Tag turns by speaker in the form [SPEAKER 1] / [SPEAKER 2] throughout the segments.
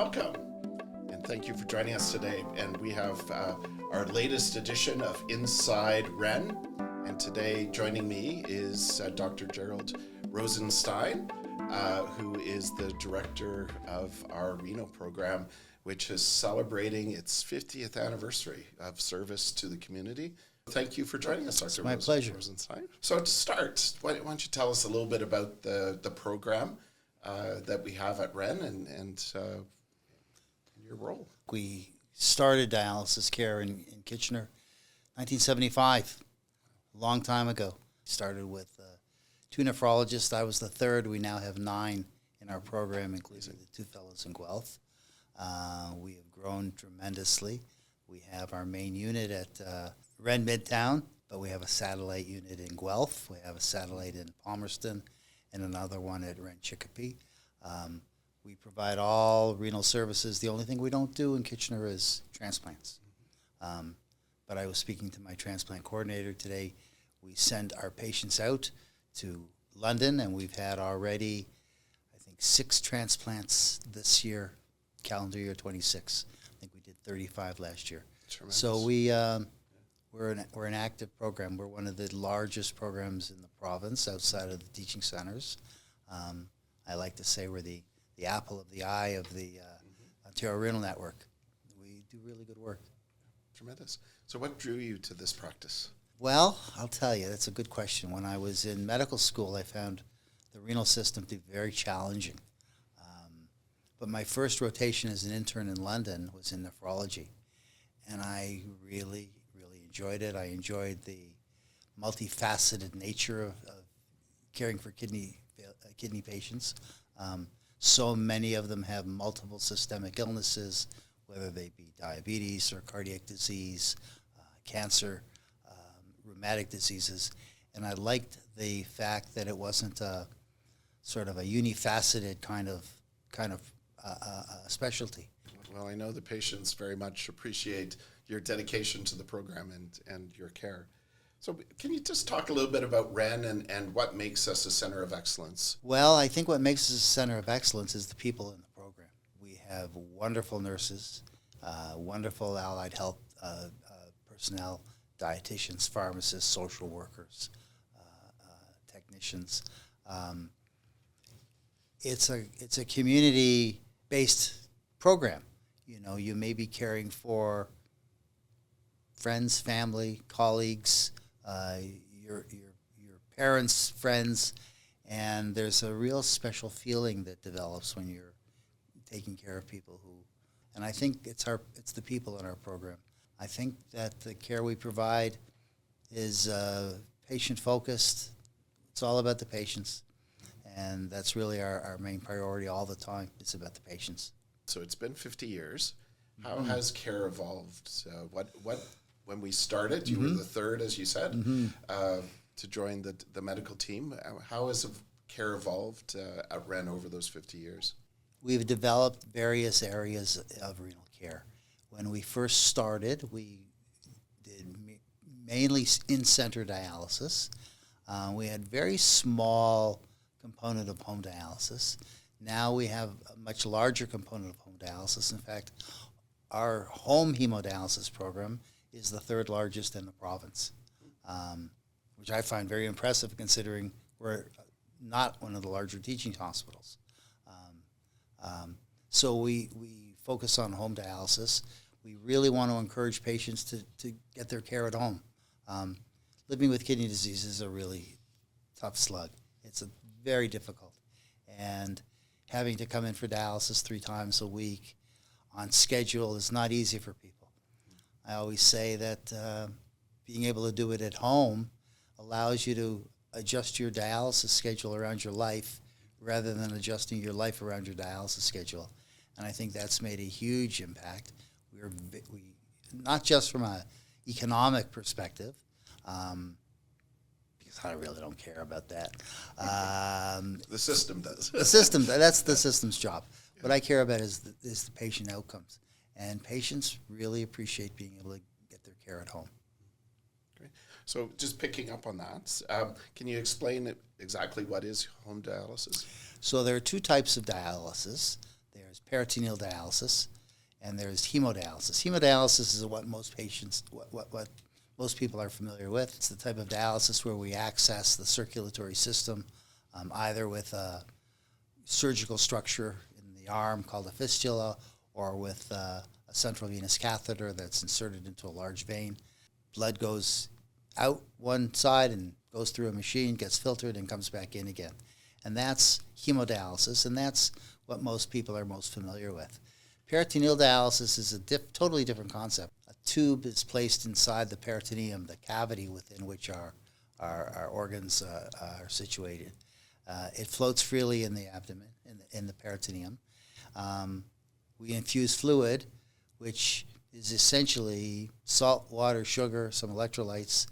[SPEAKER 1] welcome. And thank you for joining us today. And we have our latest edition of Inside Ren. And today joining me is Dr. Gerald Rosenstein, who is the director of our Renal program, which is celebrating its 50th anniversary of service to the community. Thank you for joining us, Dr.
[SPEAKER 2] It's my pleasure.
[SPEAKER 1] Rosenstein. So to start, why don't you tell us a little bit about the program that we have at Ren and your role.
[SPEAKER 2] We started dialysis care in Kitchener 1975, a long time ago. Started with two nephrologists. I was the third. We now have 9 in our program, including the 2 fellows in Guelph. We have grown tremendously. We have our main unit at Ren Midtown, but we have a satellite unit in Guelph. We have a satellite in Palmerston and another one at Ren Chicopee. We provide all renal services. The only thing we don't do in Kitchener is transplants. But I was speaking to my transplant coordinator today. We send our patients out to London, and we've had already, I think, 6 transplants this year, calendar year 26. I think we did 35 last year.
[SPEAKER 1] Tremendous.
[SPEAKER 2] So we're an active program. We're one of the largest programs in the province outside of the teaching centers. I like to say we're the apple of the eye of the Ontario Renal Network. We do really good work.
[SPEAKER 1] Tremendous. So what drew you to this practice?
[SPEAKER 2] Well, I'll tell you, that's a good question. When I was in medical school, I found the renal system to be very challenging. But my first rotation as an intern in London was in nephrology. And I really, really enjoyed it. I enjoyed the multifaceted nature of caring for kidney patients. So many of them have multiple systemic illnesses, whether they be diabetes or cardiac disease, cancer, rheumatic diseases. And I liked the fact that it wasn't a sort of a unifaceted kind of specialty.
[SPEAKER 1] Well, I know the patients very much appreciate your dedication to the program and your care. So can you just talk a little bit about Ren and what makes us a center of excellence?
[SPEAKER 2] Well, I think what makes us a center of excellence is the people in the program. We have wonderful nurses, wonderful allied health personnel, dietitians, pharmacists, social workers, technicians. It's a community-based program. You know, you may be caring for friends, family, colleagues, your parents, friends, and there's a real special feeling that develops when you're taking care of people and I think it's the people in our program. I think that the care we provide is patient-focused. It's all about the patients, and that's really our main priority all the time. It's about the patients.
[SPEAKER 1] So it's been 50 years. How has care evolved? When we started, you were the third, as you said, to join the medical team. How has care evolved at Ren over those 50 years?
[SPEAKER 2] We've developed various areas of renal care. When we first started, we did mainly in-center dialysis. We had very small component of home dialysis. Now we have a much larger component of home dialysis. In fact, our home hemodialysis program is the 3rd largest in the province, which I find very impressive considering we're not one of the larger teaching hospitals. So we focus on home dialysis. We really want to encourage patients to get their care at home. Living with kidney disease is a really tough slug. It's very difficult. And having to come in for dialysis 3 times a week on schedule is not easy for people. I always say that being able to do it at home allows you to adjust your dialysis schedule around your life rather than adjusting your life around your dialysis schedule. And I think that's made a huge impact. We not just from an economic perspective, because I really don't care about that.
[SPEAKER 1] The system does.
[SPEAKER 2] That's the system's job. Yeah. What I care about is the patient outcomes. And patients really appreciate being able to get their care at home.
[SPEAKER 1] Great. So just picking up on that, can you explain exactly what is home dialysis?
[SPEAKER 2] So there are 2 types of dialysis. There's there's peritoneal dialysis, and there's hemodialysis. Hemodialysis is what most patients, what most people are familiar with. It's the type of dialysis where we access the circulatory system either with a surgical structure in the arm called a fistula or with a central venous catheter that's inserted into a large vein. Blood goes out one side and goes through a machine, gets filtered, and comes back in again. And that's hemodialysis, and that's what most people are most familiar with. Peritoneal dialysis is a totally different concept. A tube is placed inside the peritoneum, the cavity within which our organs are situated. It floats freely in the abdomen, in the peritoneum. We infuse fluid, which is essentially salt, water, sugar, some electrolytes,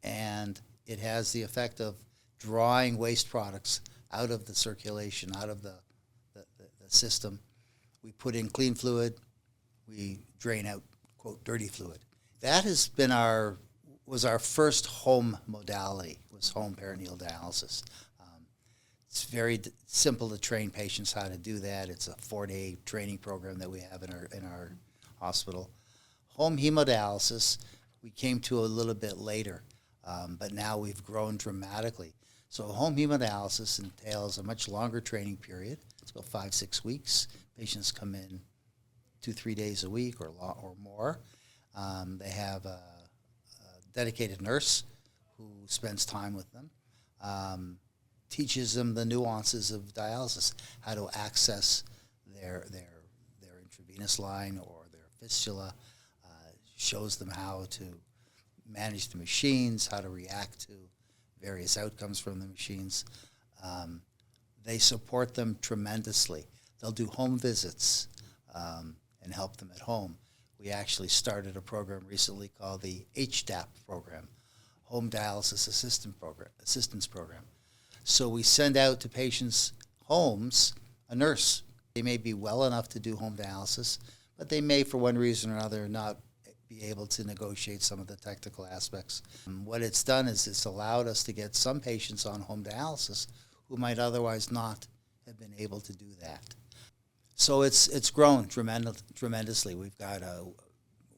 [SPEAKER 2] and it has the effect of drawing waste products out of the circulation, out of the system. We put in clean fluid, we drain out, quote, dirty fluid. That was our first home modality, was home peritoneal dialysis. It's very simple to train patients how to do that. It's a 4-day training program that we have in our hospital. Home hemodialysis, we came to a little bit later, but now we've grown dramatically. So home hemodialysis entails a much longer training period. It's about 5-6 weeks. Patients come in 2-3 days a week or more. They have a dedicated nurse who spends time with them, teaches them the nuances of dialysis, how to access their intravenous line or their fistula, shows them how to manage the machines, how to react to various outcomes from the machines. They support them tremendously. They'll do home visits and help them at home. We actually started a program recently called the HDAP program, Home Dialysis Assistance Program. So we send out to patients' homes a nurse. They may be well enough to do home dialysis, but they may, for one reason or another, not be able to negotiate some of the technical aspects. What it's done is it's allowed us to get some patients on home dialysis who might otherwise not have been able to do that. So it's grown tremendously. We've got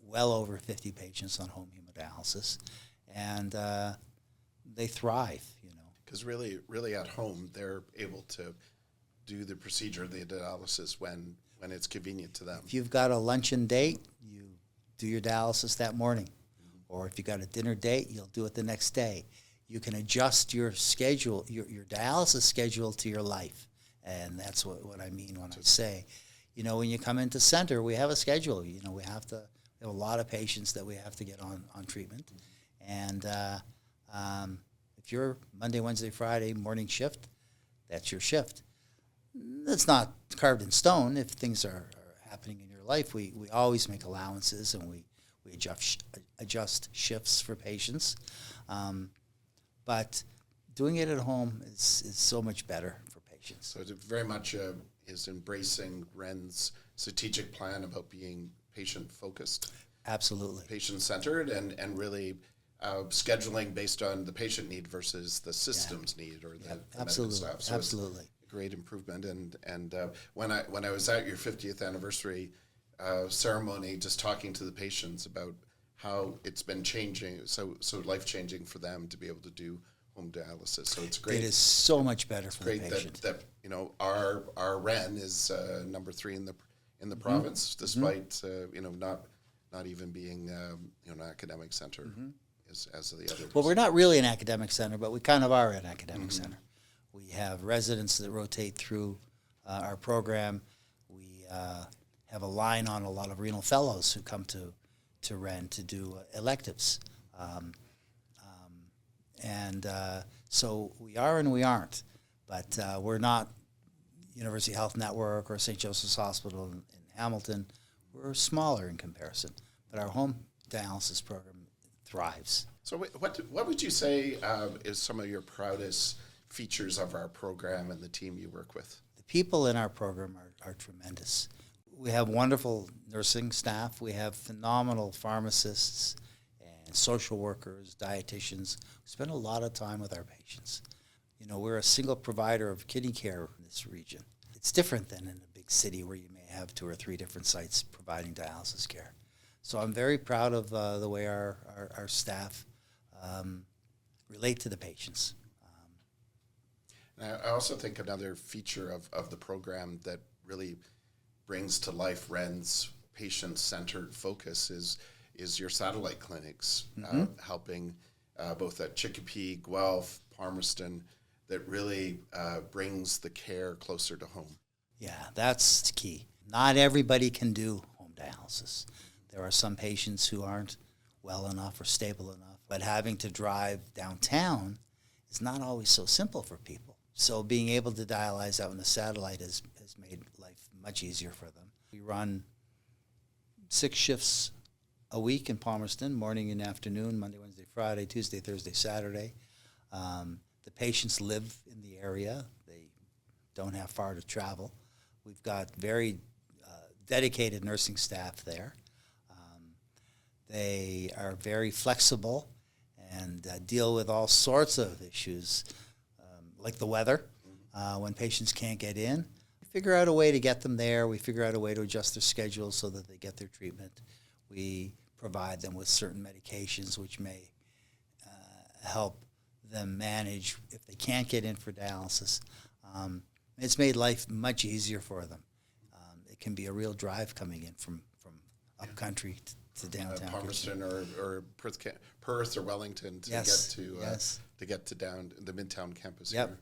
[SPEAKER 2] well over 50 patients on home hemodialysis, and they thrive,
[SPEAKER 1] Because really at home, they're able to do the procedure, the dialysis, when it's convenient to them.
[SPEAKER 2] If you've got a luncheon date, you do your dialysis that morning. Mm-hmm. Or if you've got a dinner date, you'll do it the next day. You can adjust your schedule, your dialysis schedule to your life. And that's what I mean when I say, when you come into center, we have a schedule. We have a lot of patients that we have to get on treatment. And if you're Monday, Wednesday, Friday morning shift, that's your shift. That's not carved in stone. If things are happening in your life, we always make allowances and we adjust shifts for patients. But doing it at home is so much better for patients.
[SPEAKER 1] So it very much is embracing Ren's strategic plan about being patient-focused.
[SPEAKER 2] Absolutely.
[SPEAKER 1] Patient-centered and really scheduling based on the patient need versus the system's need or the medical staff. So
[SPEAKER 2] absolutely.
[SPEAKER 1] It's a great improvement. And when I was at your 50th anniversary ceremony, just talking to the patients about how it's been changing, so life-changing for them to be able to do home dialysis. So it's great.
[SPEAKER 2] It is so much better for the patient.
[SPEAKER 1] That our REN is number 3 in the province, despite not even being an academic center. Mm-hmm. As the other.
[SPEAKER 2] Well, we're not really an academic center, but we kind of are an academic center. We have residents that rotate through our program. We have a line on a lot of renal fellows who come to REN to do electives. So we are and we aren't, but we're not University Health Network or St. Joseph's Hospital in Hamilton. We're smaller in comparison, but our home dialysis program thrives.
[SPEAKER 1] So what would you say is some of your proudest features of our program and the team you work with?
[SPEAKER 2] The people in our program are tremendous. We have wonderful nursing staff. We have phenomenal pharmacists and social workers, dietitians. We spend a lot of time with our patients. We're a single provider of kidney care in this region. It's different than in a big city where you may have 2 or 3 different sites providing dialysis care. So I'm very proud of the way our staff relate to the patients.
[SPEAKER 1] I also think another feature of the program that really brings to life Ren's patient-centered focus is your satellite clinics, helping both at Chicopee, Guelph, Palmerston, that really brings the care closer to home.
[SPEAKER 2] Yeah, that's key. Not everybody can do home dialysis. There are some patients who aren't well enough or stable enough, but having to drive downtown is not always so simple for people. So being able to dialyze out in the satellite has made life much easier for them. We run 6 shifts a week in Palmerston, morning and afternoon, Monday, Wednesday, Friday, Tuesday, Thursday, Saturday. The patients live in the area. They don't have far to travel. We've got very dedicated nursing staff there. They are very flexible and deal with all sorts of issues, like the weather, when patients can't get in. We figure out a way to get them there. We figure out a way to adjust their schedule so that they get their treatment. We provide them with certain medications which may help them manage if they can't get in for dialysis. It's made life much easier for them. It can be a real drive coming in from upcountry to downtown.
[SPEAKER 1] Palmerston or Perth or Wellington to get to down the Midtown campus here.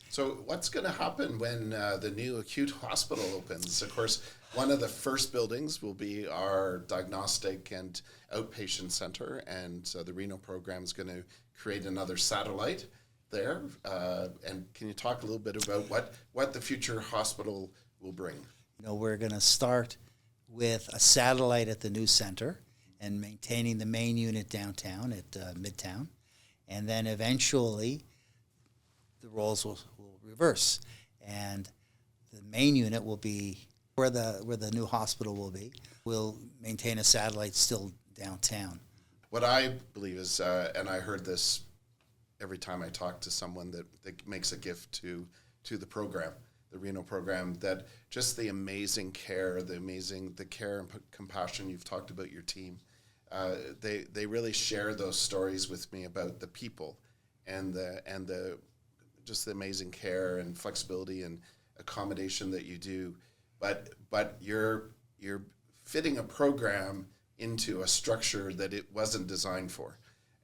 [SPEAKER 1] So what's going to happen when the new acute hospital opens? Of course, one of the first buildings will be our diagnostic and outpatient center, and the Renal program is going to create another satellite there. And can you talk a little bit about what the future hospital will bring?
[SPEAKER 2] We're going to start with a satellite at the new center and maintaining the main unit downtown at Midtown. And then eventually the roles will reverse. And the main unit will be where the new hospital will be. We'll maintain a satellite still downtown.
[SPEAKER 1] What I believe is, and I heard this every time I talk to someone that makes a gift to the program, the Renal program, that just the amazing care, the care and compassion. You've talked about your team. They really share those stories with me about the people and the just the amazing care and flexibility and accommodation that you do. But you're fitting a program into a structure that it wasn't designed for.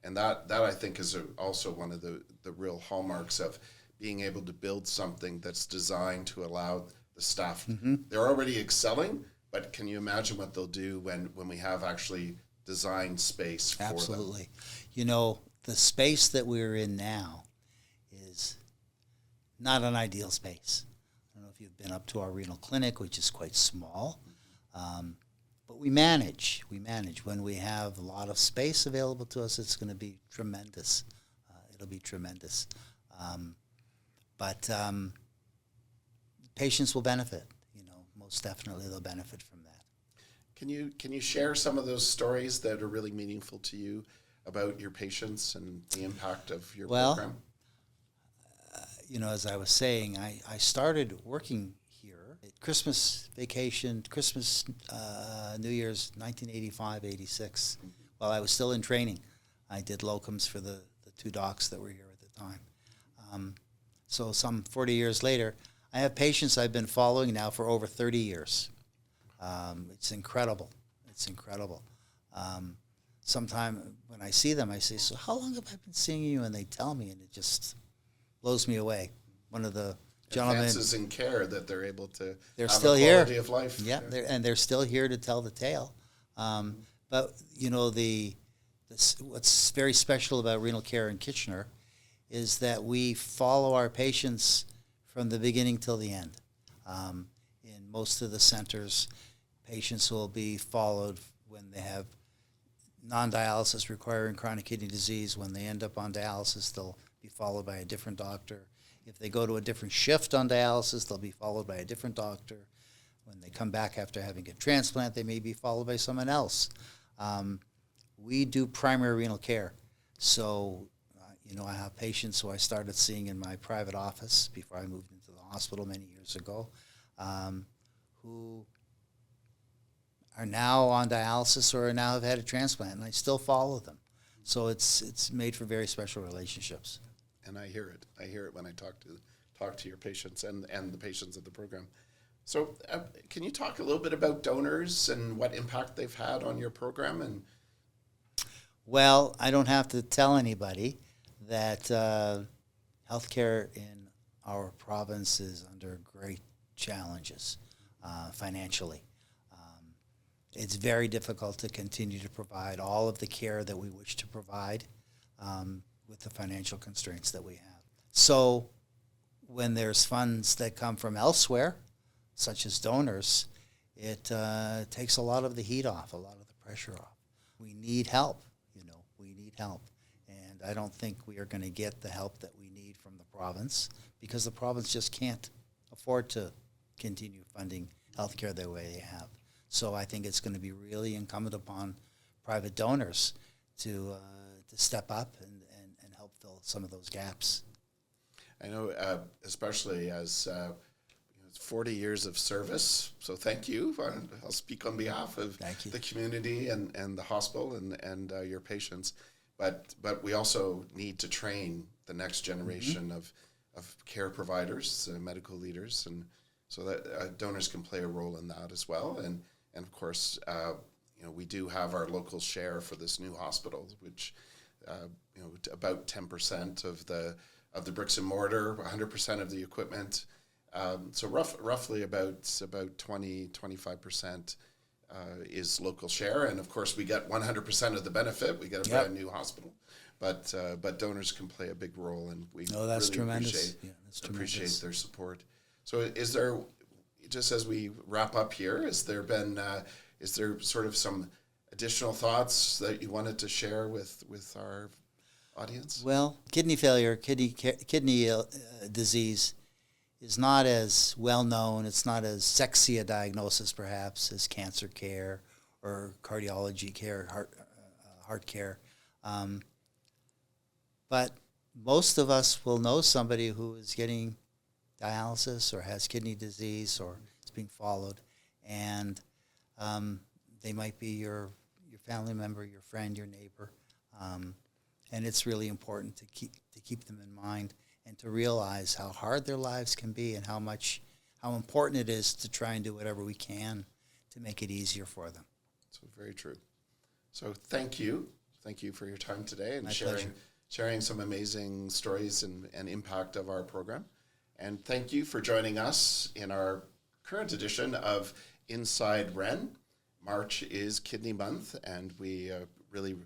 [SPEAKER 1] And that I think is also one of the real hallmarks of being able to build something that's designed to allow the staff. They're already excelling, but can you imagine what they'll do when we have actually designed space for them?
[SPEAKER 2] Absolutely. The space that we're in now is not an ideal space. I don't know if you've been up to our renal clinic, which is quite small, but we manage. When we have a lot of space available to us, it's going to be tremendous. It'll be tremendous. But patients will benefit. Most definitely they'll benefit from that.
[SPEAKER 1] Can you share some of those stories that are really meaningful to you about your patients and the impact of your program?
[SPEAKER 2] As I was saying, I started working here at Christmas vacation, New Year's, 1985, 86, while I was still in training. I did locums for the 2 docs that were here at the time. So some 40 years later, I have patients I've been following now for over 30 years. It's incredible. Sometime when I see them, I say, so how long have I been seeing you? And they tell me, and it just blows me away. One of the gentlemen...
[SPEAKER 1] Advances in care that they're able to
[SPEAKER 2] they're
[SPEAKER 1] have
[SPEAKER 2] still
[SPEAKER 1] a
[SPEAKER 2] here.
[SPEAKER 1] quality of life.
[SPEAKER 2] Yeah, they're still here to tell the tale. But, what's very special about renal care in Kitchener is that we follow our patients from the beginning till the end. In most of the centers, patients will be followed when they have non-dialysis requiring chronic kidney disease. When they end up on dialysis, they'll be followed by a different doctor. If they go to a different shift on dialysis, they'll be followed by a different doctor. When they come back after having a transplant, they may be followed by someone else. We do primary renal care. So, I have patients who I started seeing in my private office before I moved into the hospital many years ago. who are now on dialysis or now have had a transplant, and I still follow them. So it's made for very special relationships.
[SPEAKER 1] And I hear it. I hear it when I talk to your patients and the patients of the program. So can you talk a little bit about donors and what impact they've had on your program? And
[SPEAKER 2] well, I don't have to tell anybody that healthcare in our province is under great challenges financially. It's very difficult to continue to provide all of the care that we wish to provide with the financial constraints that we have. So when there's funds that come from elsewhere, such as donors, it takes a lot of the heat off, a lot of the pressure off. We need help, we need help. And I don't think we are going to get the help that we need from the province because the province just can't afford to continue funding healthcare the way they have. So I think it's going to be really incumbent upon private donors to step up and help fill some of those gaps.
[SPEAKER 1] I know, especially as it's 40 years of service, so thank you. I'll speak on behalf of the community and the hospital and your patients. But we also need to train the next generation of care providers, medical leaders, and so that donors can play a role in that as well. And of course, we do have our local share for this new hospital, which about 10% of the bricks and mortar, 100% of the equipment. So roughly about 20-25% is local share, and of course we get 100% of the benefit. We get a brand new hospital, but donors can play a big role, and we
[SPEAKER 2] that's
[SPEAKER 1] really
[SPEAKER 2] tremendous.
[SPEAKER 1] appreciate their support. So is there, just as we wrap up here, is there sort of some additional thoughts that you wanted to share with our audience?
[SPEAKER 2] Well, kidney failure, kidney disease is not as well known. It's not as sexy a diagnosis, perhaps, as cancer care or cardiology care, heart care. But most of us will know somebody who is getting dialysis or has kidney disease or is being followed, and they might be your family member, your friend, your neighbor, and it's really important to keep them in mind and to realize how hard their lives can be and how important it is to try and do whatever we can to make it easier for them.
[SPEAKER 1] So very true. So thank you for your time today and
[SPEAKER 2] My
[SPEAKER 1] sharing some amazing stories and impact of our program. And thank you for joining us in our current edition of Inside Ren. March is Kidney Month, and we really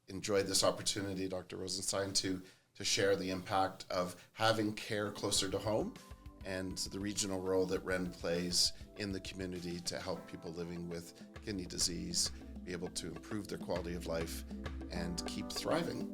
[SPEAKER 1] enjoyed this opportunity, Dr. Rosenstein, to share the impact of having care closer to home and the regional role that Ren plays in the community to help people living with kidney disease be able to improve their quality of life and keep thriving.